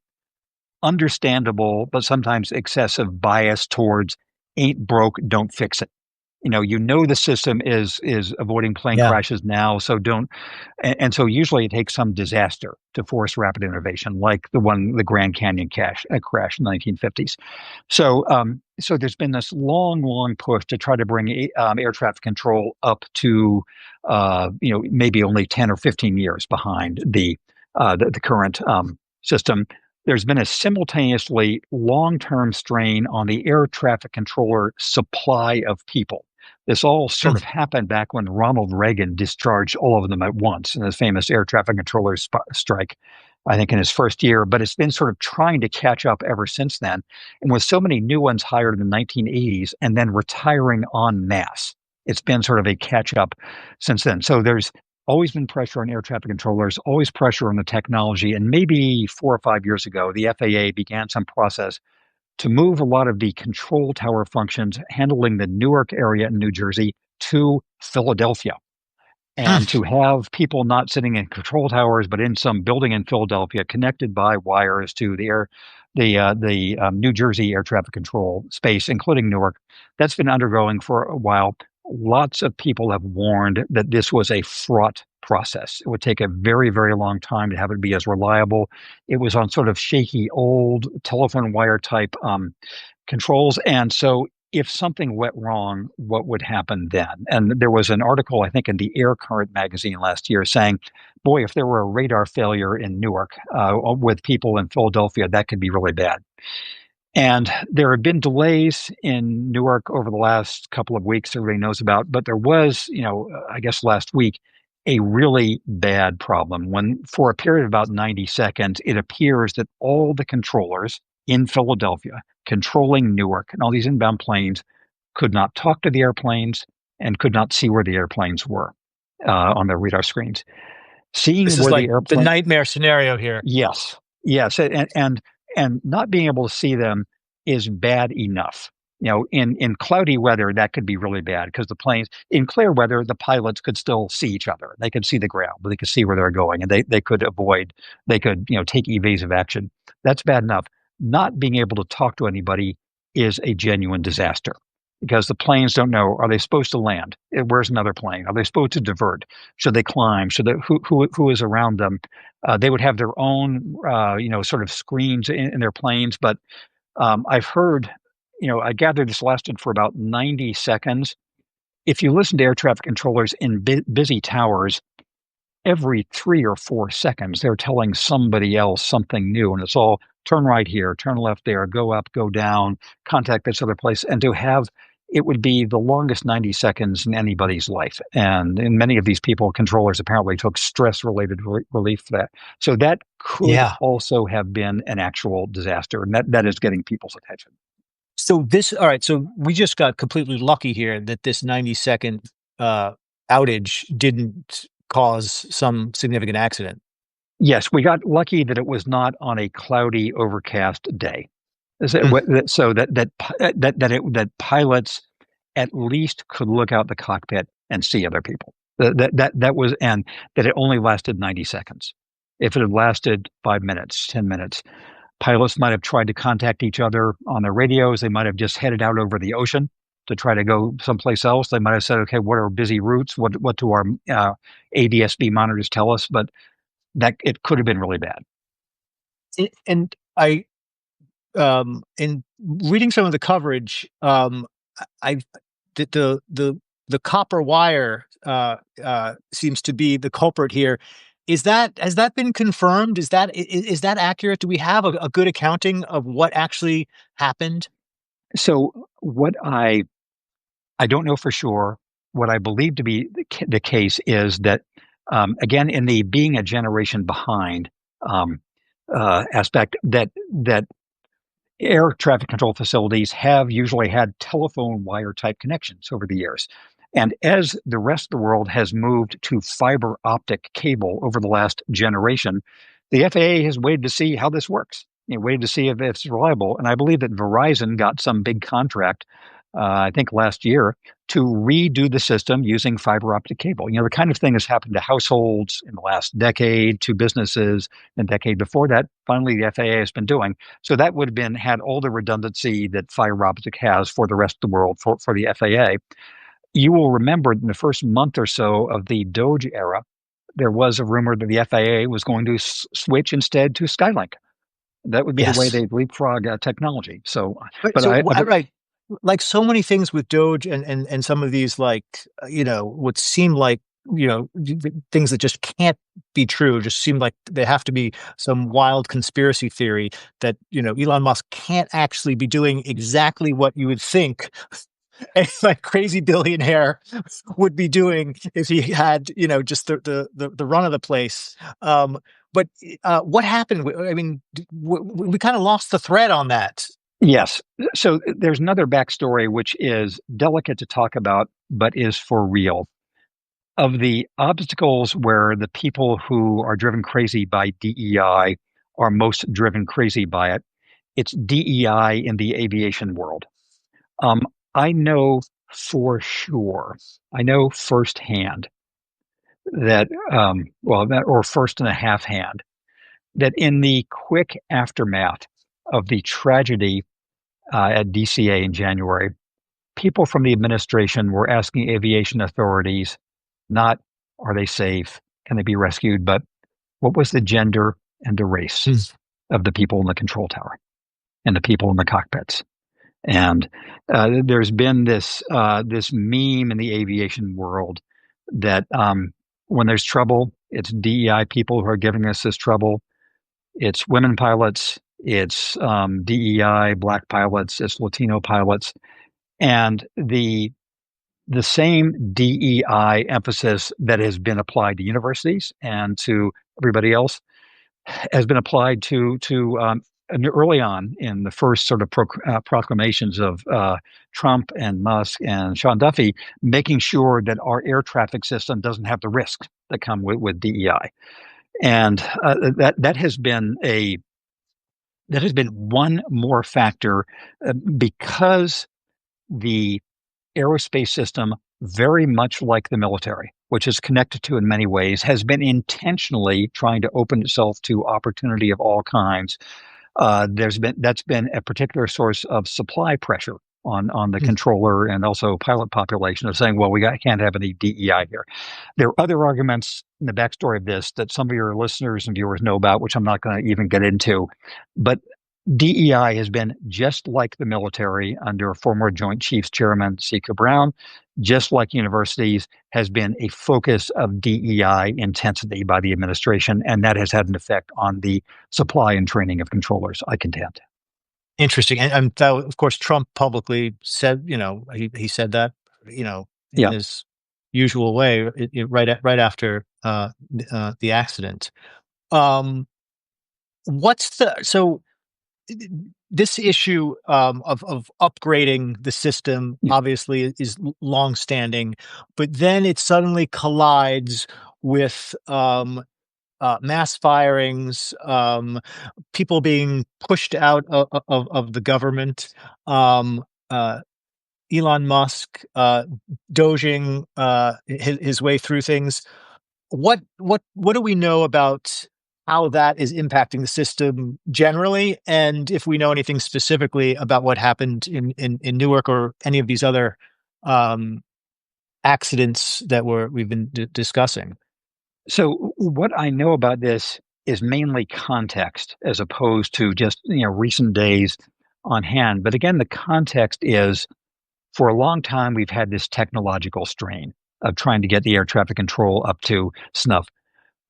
understandable but sometimes excessive bias towards ain't broke, don't fix it. The system is avoiding plane Yeah. crashes now, so don't. And so usually it takes some disaster to force rapid innovation, like the Grand Canyon crash in the 1950s. So there's been this long, long push to try to bring air traffic control up to, maybe only 10 or 15 years behind the current system. There's been a simultaneously long-term strain on the air traffic controller supply of people. This all sort Hmm. of happened back when Ronald Reagan discharged all of them at once in his famous air traffic controller strike, I think in his first year. But it's been sort of trying to catch up ever since then. And with so many new ones hired in the 1980s and then retiring en masse, it's been sort of a catch up since then. So there's always been pressure on air traffic controllers, always pressure on the technology. And maybe 4 or 5 years ago, the FAA began some process to move a lot of the control tower functions handling the Newark area in New Jersey to Philadelphia, and to have people not sitting in control towers, but in some building in Philadelphia, connected by wires to the New Jersey air traffic control space, including Newark. That's been undergoing for a while. Lots of people have warned that this was a fraught process. It would take a very, very long time to have it be as reliable. It was on sort of shaky old telephone wire type controls. And so if something went wrong, what would happen then? And there was an article, I think, in the Air Current magazine last year saying, boy, if there were a radar failure in Newark with people in Philadelphia, that could be really bad. And there have been delays in Newark over the last couple of weeks, everybody knows about, but there was, I guess last week, a really bad problem when, for a period of about 90 seconds, it appears that all the controllers in Philadelphia controlling Newark and all these inbound planes could not talk to the airplanes and could not see where the airplanes were on their radar screens. Seeing This is where the like the airplane, nightmare scenario here. yes, yes, and not being able to see them is bad enough. In cloudy weather, that could be really bad because the planes, in clear weather, the pilots could still see each other. They could see the ground, but they could see where they're going, and they could avoid, they could, take evasive action. That's bad enough. Not being able to talk to anybody is a genuine disaster because the planes don't know, are they supposed to land? Where's another plane? Are they supposed to divert? Should they climb? Who is around them? They would have their own, sort of screens in their planes. But I've heard, I gathered this lasted for about 90 seconds. If you listen to air traffic controllers in busy towers, every 3 or 4 seconds, they're telling somebody else something new. And it's all turn right here, turn left there, go up, go down, contact this other place. And to have it would be the longest 90 seconds in anybody's life. And in many of these people, controllers apparently took stress related relief for that. So that could Yeah. also have been an actual disaster. And that is getting people's attention. So all right. So we just got completely lucky here that this 90-second uh, outage didn't cause some significant accident. Yes, we got lucky that it was not on a cloudy, overcast day. Mm. So that pilots at least could look out the cockpit and see other people. That was, and that it only lasted 90 seconds. If it had lasted 5 minutes, 10 minutes, pilots might have tried to contact each other on their radios. They might have just headed out over the ocean to try to go someplace else. They might have said, "Okay, what are busy routes? What do our ADSB monitors tell us?" But that it could have been really bad. And in reading some of the coverage, I the copper wire seems to be the culprit here. Has that been confirmed? Is that accurate? Do we have a good accounting of what actually happened? So what I don't know for sure. What I believe to be the case is that, again, in the being a generation behind um, aspect, that air traffic control facilities have usually had telephone wire type connections over the years. And as the rest of the world has moved to fiber optic cable over the last generation, the FAA has waited to see how this works. Waited to see if it's reliable. And I believe that Verizon got some big contract, I think last year, to redo the system using fiber optic cable. The kind of thing that's happened to households in the last decade, to businesses in the decade before that. Finally, the FAA has been doing. So that would have been had all the redundancy that fiber optic has for the rest of the world for the FAA. You will remember in the first month or so of the Doge era, there was a rumor that the FAA was going to switch instead to Skylink. That would be the way Yes. they leapfrog technology. So, Right. but So, I right, like so many things with Doge and some of these, like, what seem like, things that just can't be true, just seem like they have to be some wild conspiracy theory that, Elon Musk can't actually be doing exactly what you would think a like crazy billionaire would be doing if he had, just the run of the place. But what happened? I mean, we kind of lost the thread on that. Yes. So there's another backstory which is delicate to talk about, but is for real. Of the obstacles where the people who are driven crazy by DEI are most driven crazy by it, it's DEI in the aviation world. Um, I know for sure, I know firsthand that, or first and a half hand, that in the quick aftermath of the tragedy at DCA in January, people from the administration were asking aviation authorities not are they safe, can they be rescued, but what was the gender and the race Mm. of the people in the control tower and the people in the cockpits. And there's been this meme in the aviation world that when there's trouble, it's DEI people who are giving us this trouble. It's women pilots, it's DEI black pilots, it's Latino pilots, and the same DEI emphasis that has been applied to universities and to everybody else has been applied to early on in the first sort of proclamations of Trump and Musk and Sean Duffy, making sure that our air traffic system doesn't have the risks that come with DEI, and that has been one more factor because the aerospace system, very much like the military, which is connected to in many ways, has been intentionally trying to open itself to opportunity of all kinds. That's been a particular source of supply pressure on the Mm. controller and also pilot population of saying, well, can't have any DEI here. There are other arguments in the backstory of this that some of your listeners and viewers know about, which I'm not going to even get into. But DEI has been just like the military under former Joint Chiefs Chairman Sika Brown, just like universities, has been a focus of DEI intensity by the administration, and that has had an effect on the supply and training of controllers, I contend. Interesting. And that, of course, Trump publicly said, he said that, in Yeah. his usual way, right after the accident. Um, what's the so this issue of upgrading the system Yeah. obviously is longstanding, but then it suddenly collides with mass firings, people being pushed out of the government, um, uh, Elon Musk doging his way through things. What do we know about how that is impacting the system generally, and if we know anything specifically about what happened in Newark or any of these other um, accidents that we've been discussing? So what I know about this is mainly context as opposed to just, recent days on hand. But again, the context is for a long time, we've had this technological strain of trying to get the air traffic control up to snuff.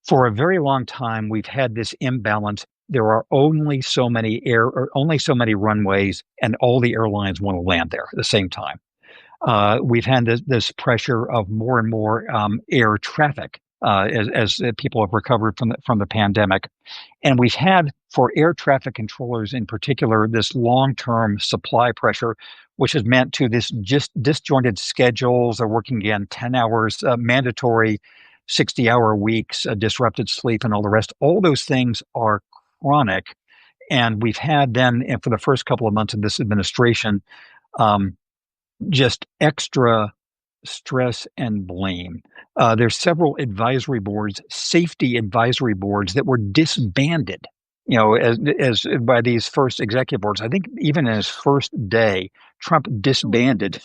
For a very long time, we've had this imbalance. There are only so many or only so many runways, and all the airlines want to land there at the same time. We've had this pressure of more and more air traffic as people have recovered from the pandemic. And we've had, for air traffic controllers in particular, this long-term supply pressure, which has meant to this just disjointed schedules, are working again 10 hours, mandatory 60-hour weeks, disrupted sleep, and all the rest. All those things are chronic. And we've had then, and for the first couple of months of this administration, um, just extra stress and blame. There's several advisory boards, safety advisory boards that were disbanded, as by these first executive boards. I think even in his first day, Trump disbanded.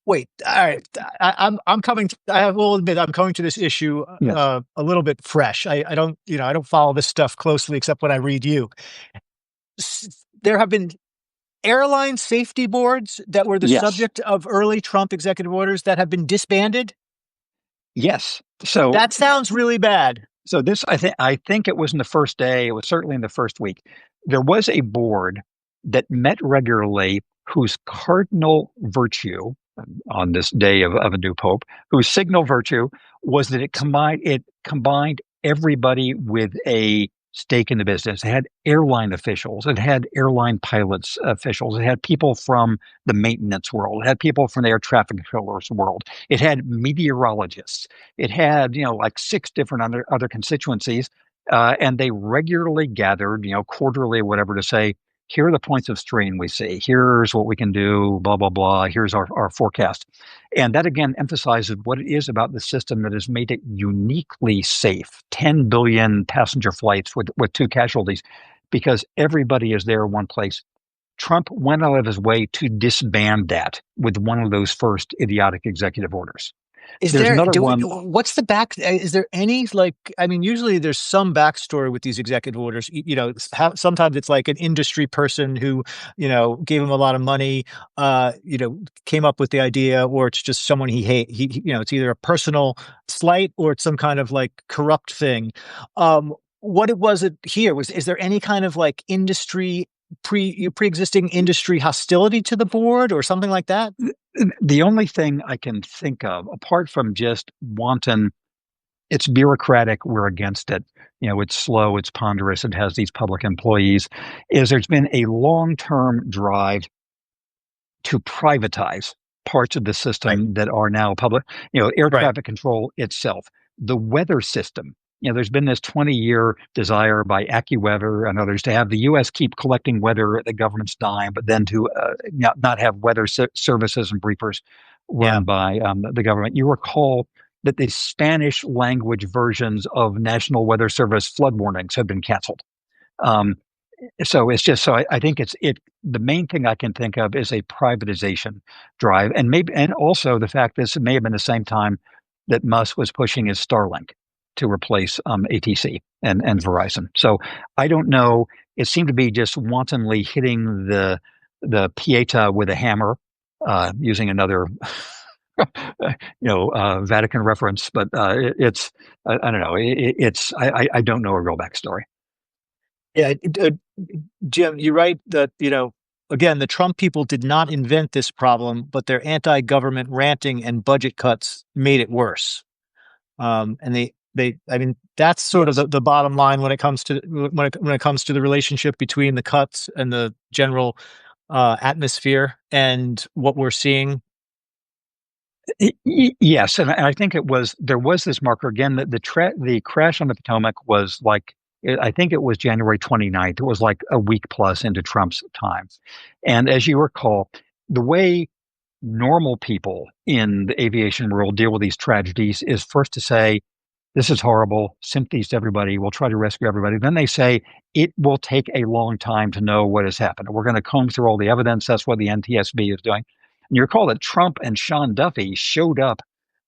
Wait, all right. I'm coming. I will admit I'm coming to this issue Yes. a little bit fresh. I don't I don't follow this stuff closely except when I read you. There have been airline safety boards that were the Yes. subject of early Trump executive orders that have been disbanded. Yes. So That sounds really bad. So this, I think it was in the first day. It was certainly in the first week. There was a board that met regularly, whose cardinal virtue on this day of a new pope, whose signal virtue was that it combined everybody with a stake in the business. It had airline officials, it had airline pilots officials, it had people from the maintenance world, it had people from the air traffic controllers world, it had meteorologists, it had, like six different other constituencies, and they regularly gathered, quarterly or whatever, to say, here are the points of strain we see. Here's what we can do, blah, blah, blah. Here's our forecast. And that again emphasizes what it is about the system that has made it uniquely safe. 10 billion passenger flights with two casualties, because everybody is there in one place. Trump went out of his way to disband that with one of those first idiotic executive orders. Is There's there, another do we, one. what's the back? Is there any, like, I mean, usually there's some backstory with these executive orders. Sometimes it's like an industry person who, gave him a lot of money, came up with the idea, or it's just someone he hate. It's either a personal slight or it's some kind of like corrupt thing. What it was it here is there any kind of like industry pre-existing industry hostility to the board or something like that? The only thing I can think of, apart from just wanton, it's bureaucratic, we're against it, it's slow, it's ponderous, it has these public employees, is there's been a long-term drive to privatize parts of the Right. system that are now public, air Right. traffic control itself, the weather system. There's been this 20-year desire by AccuWeather and others to have the U.S. keep collecting weather at the government's dime, but then to not have weather services and briefers Yeah. run by the government. You recall that the Spanish language versions of National Weather Service flood warnings have been canceled. Um, so it's just so I think it the main thing I can think of is a privatization drive, and maybe, and also the fact this may have been the same time that Musk was pushing his Starlink to replace ATC and Verizon. So I don't know. It seemed to be just wantonly hitting the Pieta with a hammer, using another Vatican reference, but it's I don't know. It's I don't know a real backstory. Yeah, Jim, you're right that, again, the Trump people did not invent this problem, but their anti-government ranting and budget cuts made it worse. And I mean, that's sort of Yes. the bottom line when it comes to when it comes to the relationship between the cuts and the general atmosphere and what we're seeing. Yes, and I think there was this marker again that the crash on the Potomac was like I think it was January 29th. It was like a week plus into Trump's time. And as you recall, the way normal people in the aviation world deal with these tragedies is first to say, this is horrible, sympathies to everybody, we'll try to rescue everybody. Then they say it will take a long time to know what has happened. We're going to comb through all the evidence. That's what the NTSB is doing. And you recall that Trump and Sean Duffy showed up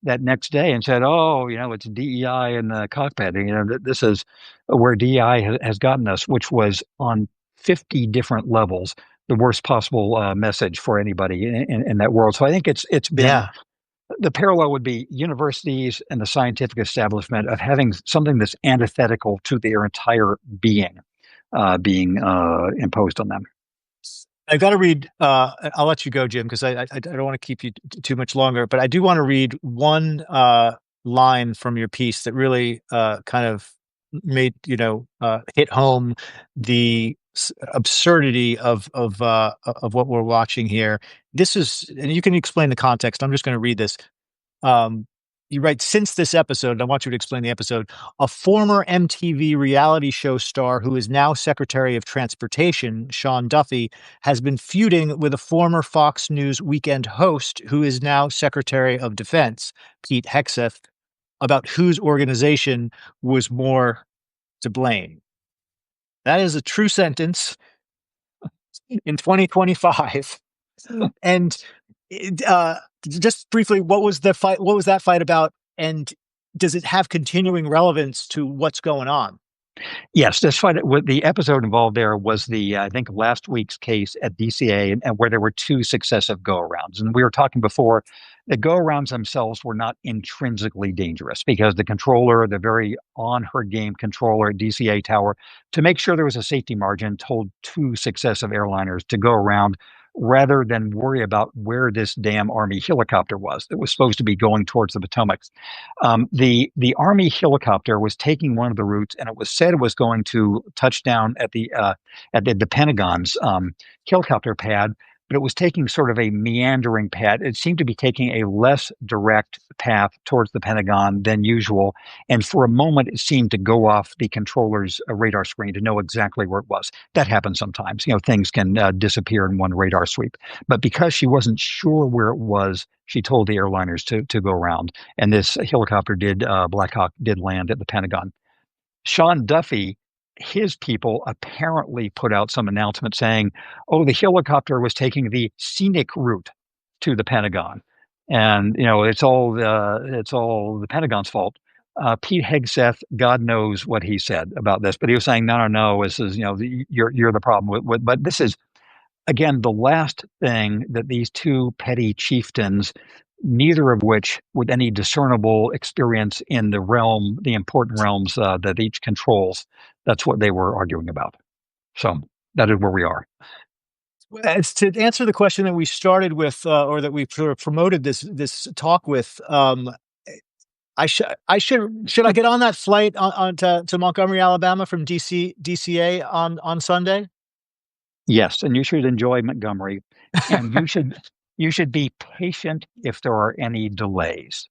that next day and said, "Oh, it's DEI in the cockpit. This is where DEI has gotten us," which was on 50 different levels the worst possible message for anybody in that world. So I think it's been Yeah. the parallel would be universities and the scientific establishment of having something that's antithetical to their entire being imposed on them. I got to read. I'll let you go, Jim, because I don't want to keep you too much longer. But I do want to read one line from your piece that really kind of made hit home the absurdity of what we're watching here. This is, and you can explain the context. I'm just going to read this. Um, you write, since this episode, and I want you to explain the episode, a former MTV reality show star who is now Secretary of Transportation, Sean Duffy, has been feuding with a former Fox News weekend host who is now Secretary of Defense, Pete Hegseth, about whose organization was more to blame. That is a true sentence in 2025. And just briefly, what was the fight? What was that fight about? And does it have continuing relevance to what's going on? Yes, that's fine. What the episode involved there was I think last week's case at DCA, and where there were two successive go-arounds. And we were talking before, the go-arounds themselves were not intrinsically dangerous because the controller, the very on her game controller at DCA Tower, to make sure there was a safety margin, told two successive airliners to go around rather than worry about where this damn Army helicopter was that was supposed to be going towards the Potomac. The Army helicopter was taking one of the routes, and it was said it was going to touch down at the Pentagon's helicopter pad, but it was taking sort of a meandering path. It seemed to be taking a less direct path towards the Pentagon than usual, and for a moment, it seemed to go off the controller's radar screen to know exactly where it was. That happens sometimes. Things can disappear in one radar sweep. But because she wasn't sure where it was, she told the airliners to go around. And this helicopter Black Hawk did land at the Pentagon. Sean Duffy, his people apparently put out some announcement saying, "Oh, the helicopter was taking the scenic route to the Pentagon, and it's all the Pentagon's fault." Pete Hegseth, God knows what he said about this, but he was saying, "No, no, no. This is you're the problem with." But this is again the last thing that these two petty chieftains, neither of which with any discernible experience in the important realms that each controls, that's what they were arguing about. So that is where we are. As to answer the question that we started with, or that we sort of promoted this talk with, should I get on that flight on to Montgomery, Alabama from DCA on Sunday? Yes, and you should enjoy Montgomery, and you should be patient if there are any delays.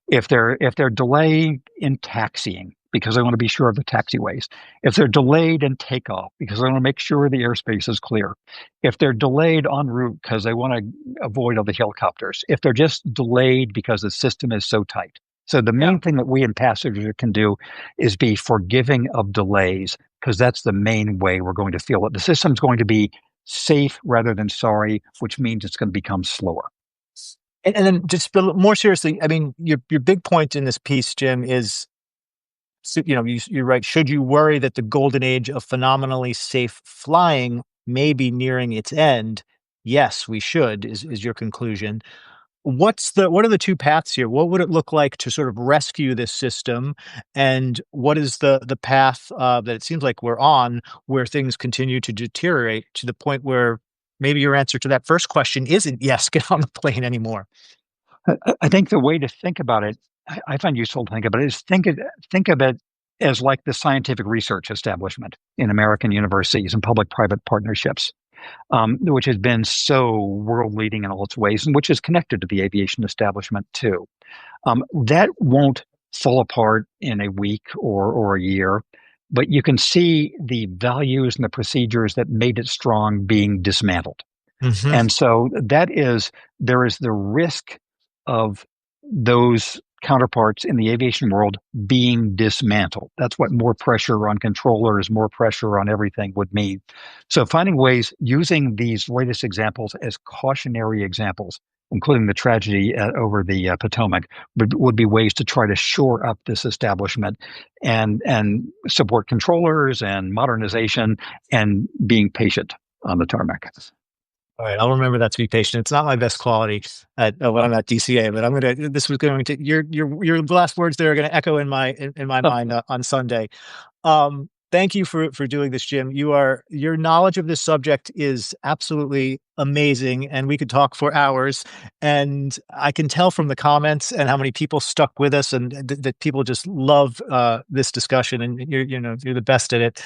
If they're delayed in taxiing because they want to be sure of the taxiways, if they're delayed in takeoff because they want to make sure the airspace is clear, if they're delayed en route because they want to avoid all the helicopters, if they're just delayed because the system is so tight. So the Yeah. main thing that we in passenger can do is be forgiving of delays because that's the main way we're going to feel it. The system's going to be safe rather than sorry, which means it's going to become slower. And then just more seriously, I mean, your big point in this piece, Jim, is, so, you're right. Should you worry that the golden age of phenomenally safe flying may be nearing its end? Yes, we should, is your conclusion. What are the two paths here? What would it look like to sort of rescue this system? And what is the path that it seems like we're on, where things continue to deteriorate to the point where maybe your answer to that first question isn't yes, get on the plane anymore? I think the way to think about it, I find useful to think about it, is think of it as like the scientific research establishment in American universities and public-private partnerships. which has been so world leading in all its ways, and which is connected to the aviation establishment too. That won't fall apart in a week or a year, but you can see the values and the procedures that made it strong being dismantled. Hmm. And so there is the risk of those counterparts in the aviation world being dismantled. That's what more pressure on controllers, more pressure on everything would mean. So finding ways, using these latest examples as cautionary examples, including the tragedy over the Potomac, would be ways to try to shore up this establishment and support controllers and modernization and being patient on the tarmac. All right, I'll remember that to be patient. It's not my best quality when I'm at DCA, but I'm gonna. This was going to your last words there are going to echo in my mind on Sunday. Thank you for doing this, Jim. Your knowledge of this subject is absolutely amazing, and we could talk for hours. And I can tell from the comments and how many people stuck with us, and that people just love this discussion. And you're the best at it.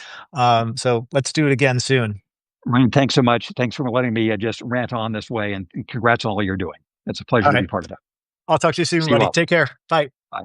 So let's do it again soon. Ryan, thanks so much. Thanks for letting me just rant on this way, and congrats on all you're doing. It's a pleasure All to right, be part of that. I'll talk to you soon, See you buddy. all. Take care. Bye. Bye.